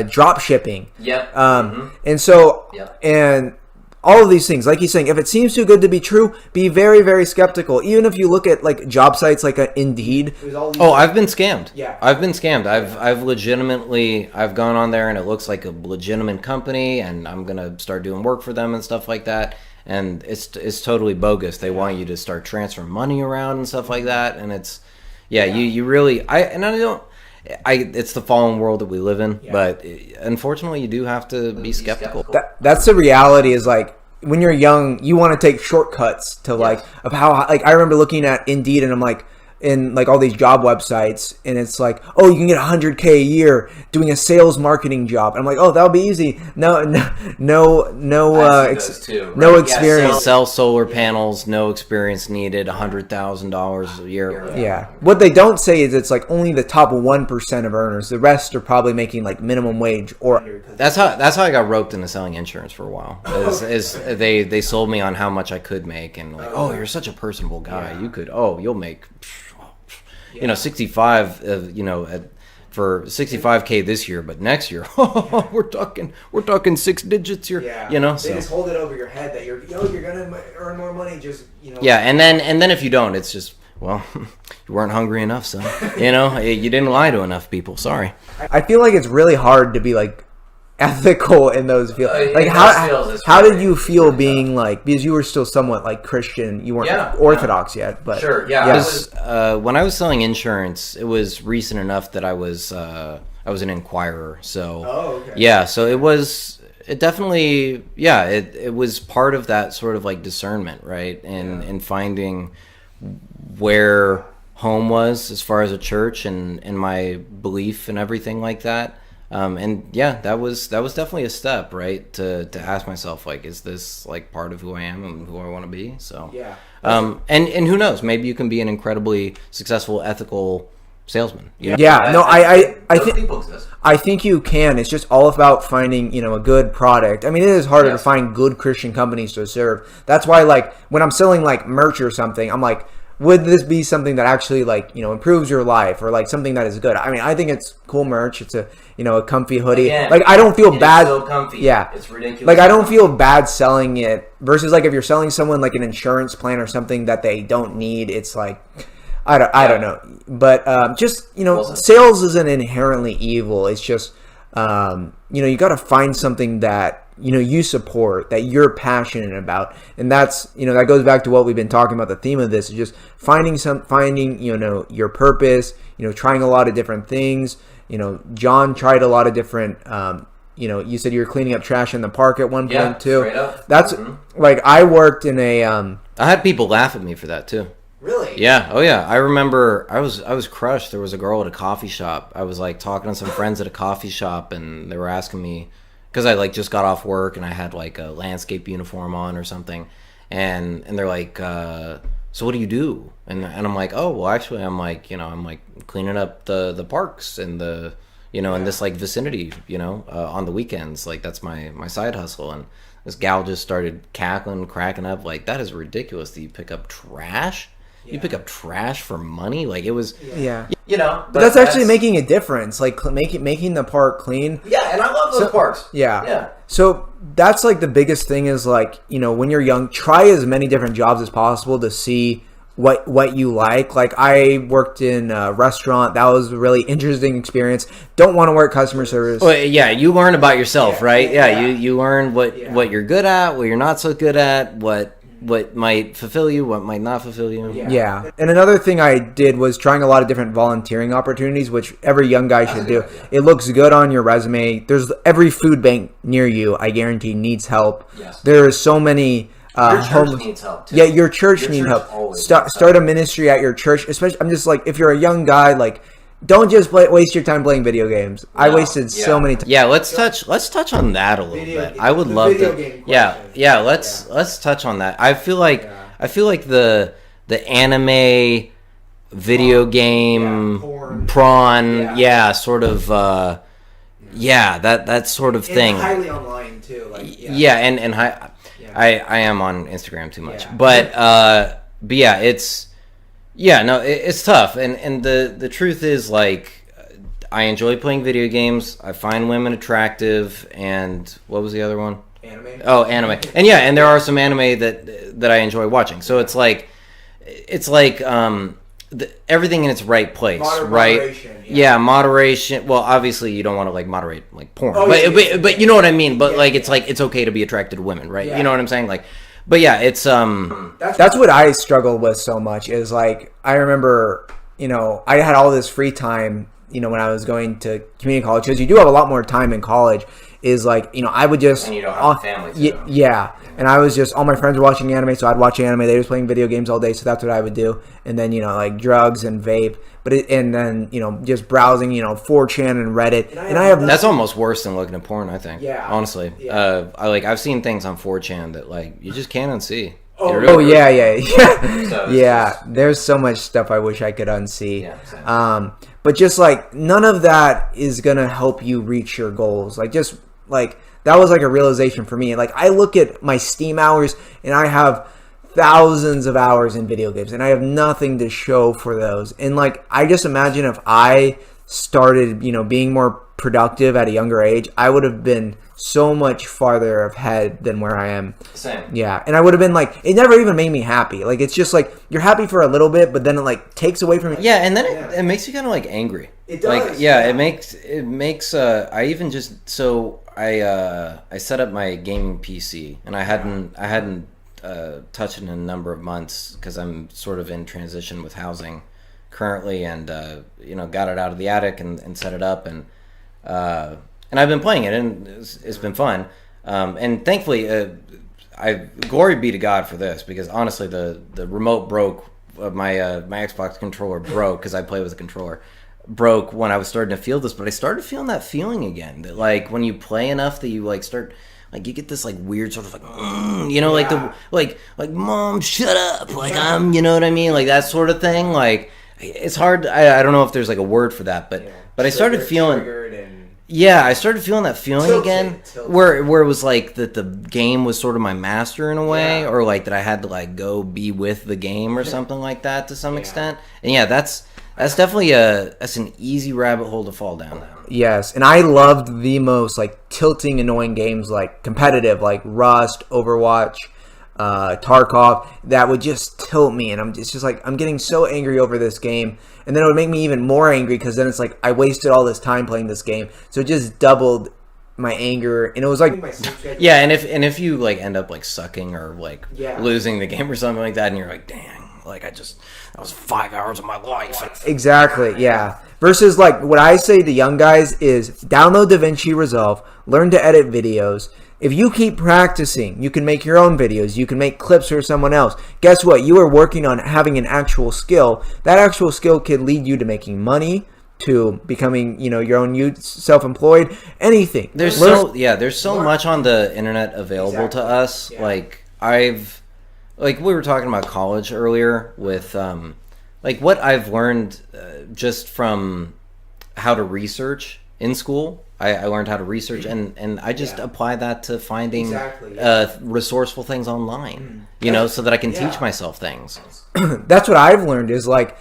drop shipping. Yep. And so, and all of these things, like he's saying, if it seems too good to be true, be very, very skeptical. Even if you look at like job sites like Indeed. I've been scammed. Yeah. I've been scammed. I've legitimately, I've gone on there and it looks like a legitimate company and I'm going to start doing work for them and stuff like that. And it's totally bogus. They want you to start transferring money around and stuff like that. And it's, you really, it's the fallen world that we live in, but unfortunately you do have to be skeptical. That's the reality. Is like, when you're young, you want to take shortcuts to of how, like, I remember looking at Indeed and I'm like, in like all these job websites, and it's like, oh, you can get $100K a year doing a sales marketing job. And I'm like, oh, that'll be easy. No experience. Sell solar panels, no experience needed, $100,000 a year. Yeah. What they don't say is it's like only the top 1% of earners. The rest are probably making like minimum wage or. That's how I got roped into selling insurance for a while. Is they sold me on how much I could make, and like, oh, you're such a personable guy. You could, you'll make. 65, for $65K this year, but next year, we're talking 6 digits here. They just hold it over your head that you're gonna earn more money. Just Yeah, and then if you don't, it's just, well, you weren't hungry enough, son. You didn't lie to enough people. Sorry. I feel like it's really hard to be like ethical in those fields. Like, how did you feel being like, because you were still somewhat like Christian, you weren't Orthodox yet, but sure, when I was selling insurance, it was recent enough that I was an inquirer, so so it definitely it was part of that sort of like discernment, right, and finding where home was as far as a church and my belief and everything like that. That was definitely a step, right, to ask myself, like, is this like part of who I am and who I want to be? So and who knows, maybe you can be an incredibly successful ethical salesman. I think you can. It's just all about finding a good product. I mean, it is harder to find good Christian companies to serve. That's why, like, when I'm selling like merch or something, I'm like, would this be something that actually like improves your life, or like something that is good? I mean, I think it's cool merch. It's a a comfy hoodie. Again, like, I don't feel bad. So comfy. Yeah, it's ridiculous. Like, I don't feel bad selling it versus like if you're selling someone like an insurance plan or something that they don't need. It's like, I don't know, but just sales isn't inherently evil. It's just you got to find something that you support, that you're passionate about, and that's that goes back to what we've been talking about. The theme of this is just finding your purpose. Trying a lot of different things. John tried a lot of different. You said you were cleaning up trash in the park at one point too. Straight up. That's like, I worked in a. I had people laugh at me for that too. Really? Yeah. Oh yeah. I remember I was crushed. There was a girl at a coffee shop. I was like talking to some friends at a coffee shop, and they were asking me, because I like just got off work and I had like a landscape uniform on or something, and they're like, so what do you do? And I'm like, oh, well, actually, I'm like cleaning up the parks and the in this like vicinity, on the weekends. Like, that's my side hustle. And this gal just started cackling, cracking up, like, that is ridiculous that you pick up trash. You pick up trash for money? Like, it was... Yeah. You know? But that's actually making a difference. Like, making the park clean. Yeah, and I love those parks. Yeah. So that's, like, the biggest thing is, like, you know, when you're young, try as many different jobs as possible to see what you like. Like, I worked in a restaurant. That was a really interesting experience. Don't want to work customer service. Well, yeah, you learn about yourself, right? Yeah, you learn what you're good at, what you're not so good at, what might fulfill you, what might not fulfill you. Yeah. And another thing I did was trying a lot of different volunteering opportunities, which every young guy should do. It looks good on your resume. There's every food bank near you, I guarantee, needs help. Yes. There are so many... your church needs help, too. Yeah, your church needs help. Start a ministry at your church. Especially, I'm just like, if you're a young guy, like, don't just waste your time playing video games. I wasted so many times. Yeah, let's touch on that a little bit. I would love to. Yeah. Let's touch on that. I feel like the anime video game prawn, sort of. That sort of thing. Highly online too. Like, and high. I am on Instagram too much, but yeah, it's tough, and the truth is, like, I enjoy playing video games. I find women attractive, and what was the other one? Anime. Oh, anime, and there are some anime that I enjoy watching. So it's like everything in its right place, right? Moderation, moderation. Well, obviously you don't want to like moderate like porn, but you know what I mean. But like it's okay to be attracted to women, right? You know what I'm saying? Like, but yeah, it's that's what I struggled with so much. Is like, I remember, you know, I had all this free time, you know, when I was going to community college, because you do have a lot more time in college. Is like, you know, I would just... And you don't have a family, too. Yeah. And I was just... All my friends were watching anime, so I'd watch anime. They were playing video games all day, so that's what I would do. And then, you know, like, drugs and vape. And then, you know, just browsing, you know, 4chan and Reddit. And I have... That's almost worse than looking at porn, I think. Yeah. Honestly. Yeah. I've seen things on 4chan that, like, you just can't unsee. Yeah. There's so much stuff I wish I could unsee. Yeah, but just, like, none of that is going to help you reach your goals. Like, just... Like, that was like a realization for me. Like, I look at my Steam hours and I have thousands of hours in video games and I have nothing to show for those. And like, I just imagine if I started, you know, being more productive at a younger age, I would have been so much farther ahead than where I am. Same. Yeah. And I would have been like, it never even made me happy. Like, it's just like, you're happy for a little bit, but then it like takes away from you. Yeah. And then it makes you kind of like angry. It does. Like, yeah, it makes, I even just, so I set up my gaming PC and I hadn't touched it in a number of months because I'm sort of in transition with housing currently, and you know, got it out of the attic and set it up, and I've been playing it and it's been fun, and thankfully I glory be to God for this, because honestly the remote broke, my Xbox controller broke because I play with a controller. Broke when I was starting to feel this, but I started feeling that feeling again, that like when you play enough that you like start, like you get this like weird sort of like you know, like the like mom shut up, like I'm, you know what I mean, like that sort of thing. Like, it's hard, I don't know if there's like a word for that, but I started feeling I started feeling that feeling again, where it was like that the game was sort of my master in a way, or like that I had to like go be with the game or something like that to some extent. And that's definitely that's an easy rabbit hole to fall down. Yes, and I loved the most like tilting, annoying games, like competitive, like Rust, Overwatch, Tarkov, that would just tilt me, and it's just like, I'm getting so angry over this game, and then it would make me even more angry, because then it's like I wasted all this time playing this game, so it just doubled my anger, and it was like, and if you like end up like sucking or like losing the game or something like that, and you're like, dang, like that was 5 hours of my life. Exactly, yeah. Versus like, what I say to young guys is download DaVinci Resolve, learn to edit videos. If you keep practicing, you can make your own videos. You can make clips for someone else. Guess what? You are working on having an actual skill. That actual skill can lead you to making money, to becoming, you know, your own self-employed, anything. There's so much on the internet available to us. Like we were talking about college earlier with like what I've learned just from how to research in school. I learned how to research, and I just apply that to finding resourceful things online, so that I can teach myself things. That's what I've learned is like,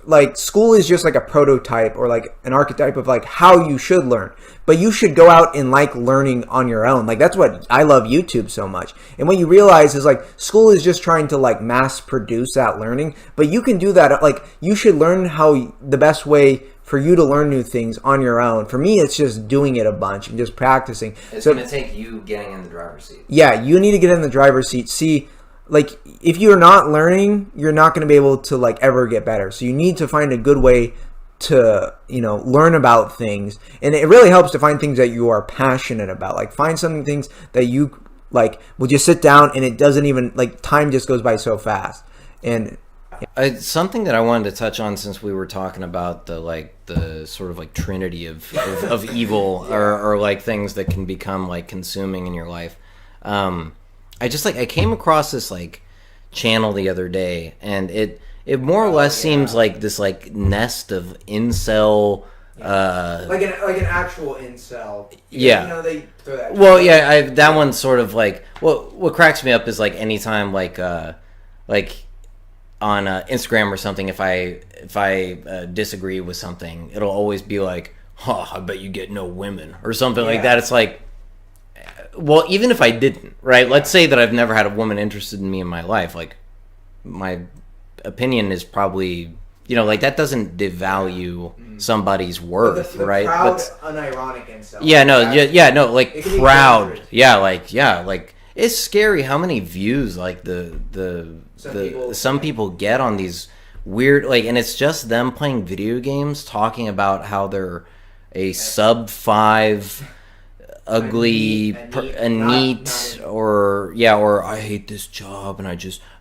like school is just like a prototype or like an archetype of like how you should learn, but you should go out and like learning on your own. Like that's what I love YouTube so much. And what you realize is like school is just trying to like mass produce that learning, but you can do that. Like you should learn how the best way for you to learn new things on your own. For me, it's just doing it a bunch and just practicing. It's going to take you getting in the driver's seat. Yeah, you need to get in the driver's seat. See, like if you're not learning, you're not going to be able to like ever get better. So you need to find a good way to, learn about things. And it really helps to find things that you are passionate about. Like find some things that you like will just sit down and it doesn't even like time just goes by so fast. And something that I wanted to touch on, since we were talking about the sort of like trinity of evil or like things that can become like consuming in your life. I came across this like channel the other day, and it more or less seems like this like nest of incel. Like an actual incel. Yeah. They throw that. Well, yeah, that one's sort of like what cracks me up is like anytime like on Instagram or something, if I disagree with something, it'll always be like, I bet you get no women or something like that. It's like, well, even if I didn't, right? Let's say that I've never had a woman interested in me in my life. Like, my opinion is probably, like that doesn't devalue somebody's worth, the right? Proud, unironic incel. Yeah, no, like proud. Like it's scary how many views like some people get on these weird like, and it's just them playing video games talking about how they're a sub 5 ugly neat or I hate this job and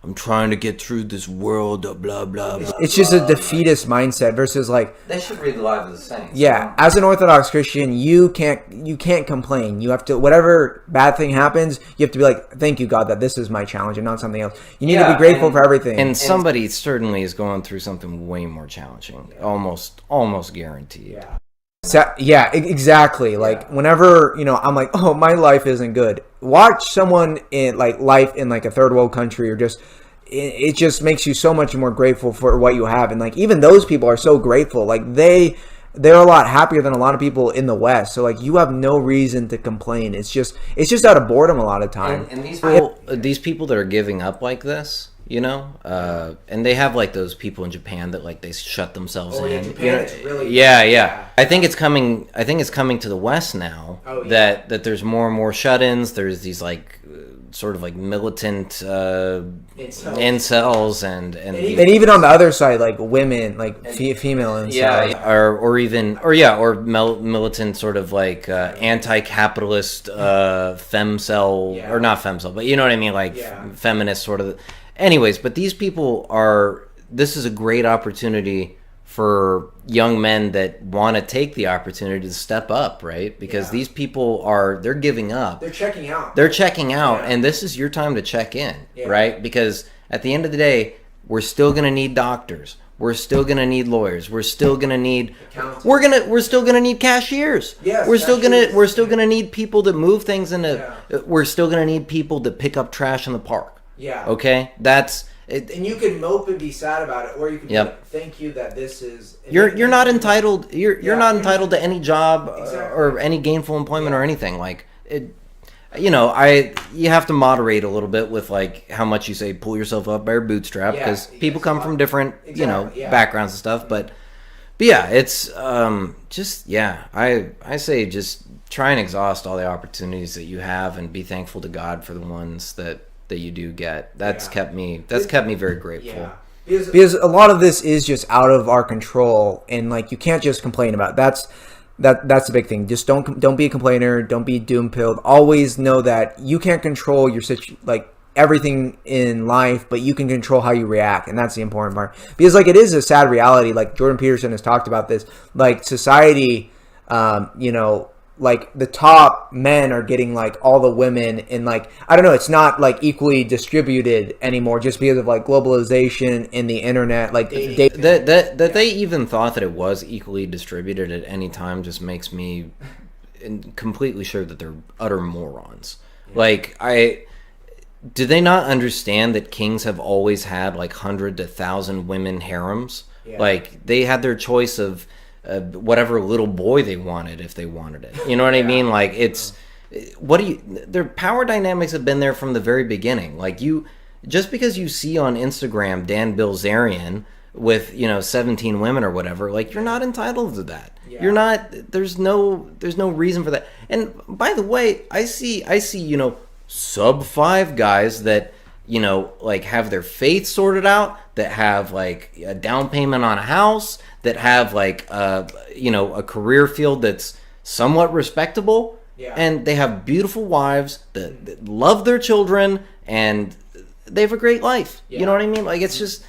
I'm trying to get through this world, blah blah blah. It's just a defeatist mindset versus like they should read the lives of the saints. Yeah, as an Orthodox Christian, you can't complain. You have to, whatever bad thing happens, you have to be like, thank you God that this is my challenge and not something else. You need to be grateful for everything. And somebody certainly is going through something way more challenging. Almost guaranteed. Yeah, exactly. Like whenever I'm like, oh, my life isn't good. Watch someone in like life in like a third world country, or just it just makes you so much more grateful for what you have. And like even those people are so grateful. Like they're a lot happier than a lot of people in the West. So like you have no reason to complain. It's just out of boredom a lot of time. And these people that are giving up like this, and they have like those people in Japan that like they shut themselves in. Japan, it's really yeah. I think it's coming to the West now. That there's more and more shut-ins. There's these like sort of like militant incels and even on the other side, like women, like female incels, or militant sort of like anti-capitalist femcel, or not femcel, but you know what I mean, like feminist sort of. Anyways, but these people this is a great opportunity for young men that want to take the opportunity to step up, right? Because these people they're giving up. They're checking out. And this is your time to check in, right? Because at the end of the day, we're still going to need doctors. We're still going to need lawyers. We're still going to need we're still going to need cashiers. Yes, we're still going to need people to move things we're still going to need people to pick up trash in the park. Yeah. Okay? That's it. And you can mope and be sad about it, or you can be like, thank you that this is. You're not entitled. You're not entitled to any job or any gainful employment or anything like it. You have to moderate a little bit with like how much you say pull yourself up by your bootstrap, because people come from different backgrounds and stuff. But yeah, it's I say just try and exhaust all the opportunities that you have and be thankful to God for the ones that you do get. That's kept me very grateful. Because a lot of this is just out of our control, and like you can't just complain about it. That's the big thing. Just don't be a complainer. Don't be doom-pilled. Always know that you can't control your like everything in life, but you can control how you react, and that's the important part. Because like it is a sad reality. Like Jordan Peterson has talked about this. Like society, like the top men are getting like all the women, and like I don't know, it's not like equally distributed anymore just because of like globalization and the internet. Like that they even thought that it was equally distributed at any time just makes me completely sure that they're utter morons. Like do they not understand that kings have always had like 100 to 1,000 women harems? Like they had their choice of whatever little boy they wanted if they wanted it. You know what I mean? Like it's their power dynamics have been there from the very beginning. Like just because you see on Instagram Dan Bilzerian with 17 women or whatever, like you're not entitled to that. You're not. There's no reason for that. And by the way, I see sub 5 guys that like have their faith sorted out, that have like a down payment on a house, that have like a career field that's somewhat respectable, and they have beautiful wives that love their children, and they have a great life. You know what I mean? Like it's just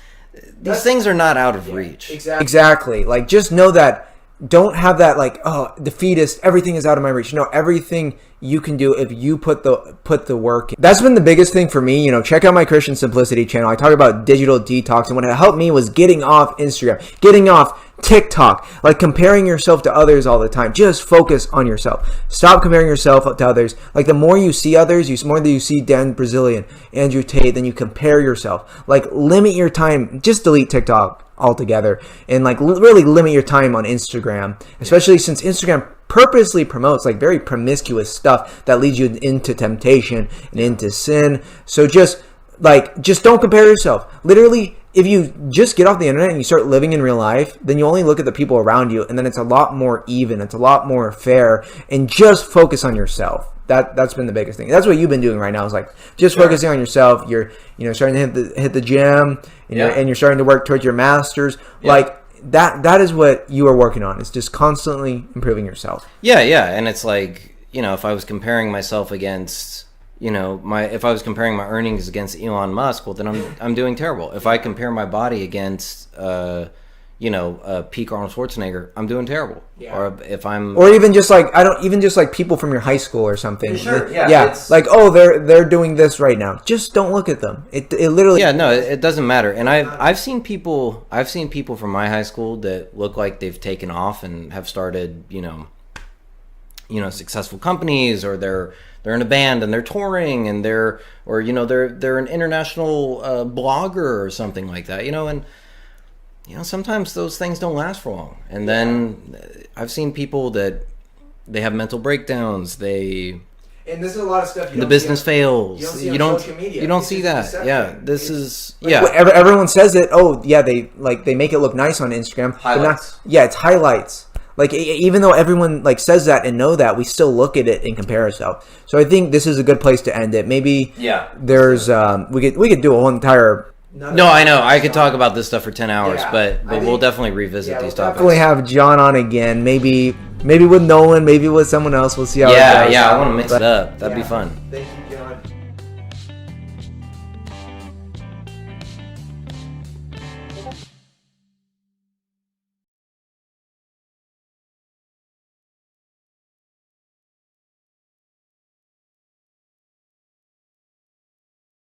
these things are not out of reach. Exactly. Like just know that. Don't have that like, oh, defeatist, everything is out of my reach. No, everything you can do if you put the work in. That's been the biggest thing for me. Check out my Christian Simplicity channel. I talk about digital detox, and what it helped me was getting off Instagram, getting off TikTok, like comparing yourself to others all the time. Just focus on yourself. Stop comparing yourself to others. Like the more you see others, the more that you see Dan Brazilian, Andrew Tate, then you compare yourself. Like limit your time. Just delete TikTok altogether, and like really limit your time on Instagram, especially since Instagram purposely promotes like very promiscuous stuff that leads you into temptation and into sin. So just don't compare yourself. Literally, if you just get off the internet and you start living in real life, then you only look at the people around you, and then it's a lot more even, it's a lot more fair, and just focus on yourself. That's been the biggest thing. That's what you've been doing right now, is like just focusing on yourself. You're starting to hit the gym, and you're starting to work towards your masters. Like that is what you are working on. It's just constantly improving yourself. And it's like, if I was comparing myself against if I was comparing my earnings against Elon Musk, well, then I'm doing terrible. If I compare my body against peak Arnold Schwarzenegger, I'm doing terrible. Or even just like people from your high school or something. Sure. Like, oh, they're doing this right now. Just don't look at them. It literally. It doesn't matter. And I've seen people from my high school that look like they've taken off and have started successful companies, or they're in a band and they're touring, and they're an international blogger or something like that. And sometimes those things don't last for long. And then I've seen people that they have mental breakdowns. And this is a lot of stuff. The business fails. You don't see that. Everyone says it. Oh, yeah. They make it look nice on Instagram. Highlights. It's highlights. Like even though everyone like says that and know that, we still look at it and compare ourselves. So I think this is a good place to end it. Maybe there's we could do a whole entire. No, I know. I could talk about this stuff for 10 hours, but we'll definitely revisit these topics. Definitely have John on again. Maybe with Nolan, maybe with someone else. We'll see how it goes. I want to mix it up. That'd be fun.